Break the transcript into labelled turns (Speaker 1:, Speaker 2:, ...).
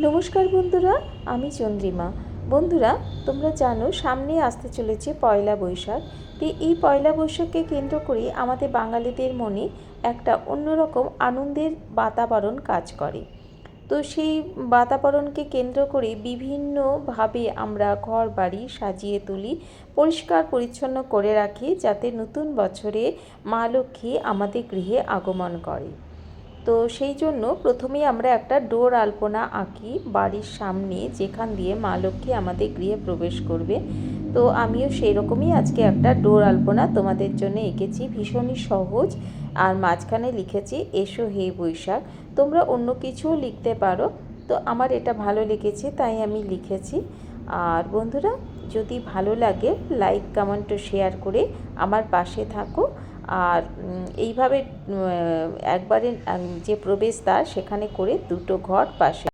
Speaker 1: নমস্কার বন্ধুরা, আমি চন্দ্রিমা। বন্ধুরা, তোমরা জানো সামনে আসতে চলেছে পয়লা বৈশাখ। তো এই পয়লা বৈশাখকে কেন্দ্র করে আমাদের বাঙালিদের মনে একটা অন্যরকম আনন্দের বাতাবরণ কাজ করে। তো সেই বাতাবরণকে কেন্দ্র করে বিভিন্নভাবে আমরা ঘর বাড়ি সাজিয়ে তুলি, পরিষ্কার পরিচ্ছন্ন করে রাখি, যাতে নতুন বছরে মা লক্ষ্মী আমাদের গৃহে আগমন করে। তো সেই জন্য প্রথমেই আমরা একটা ডোর আলপনা আঁকি বাড়ির সামনে, যেখান দিয়ে মা লক্ষ্মী আমাদের গৃহে প্রবেশ করবে। তো আমিও সেই রকমই আজকে একটা ডোর আলপনা তোমাদের জন্য এঁকেছি, ভীষণই সহজ। আর মাঝখানে লিখেছি এসো হে বৈশাখ। তোমরা অন্য কিছুও লিখতে পারো, তো আমার এটা ভালো লেগেছে তাই আমি লিখেছি। আর বন্ধুরা, যদি ভালো লাগে লাইক কমেন্ট ও শেয়ার করে আমার পাশে থাকো। আর এইভাবে একবারে যে প্রবেশদ্বার সেখানে করে দুটো ঘর পাশে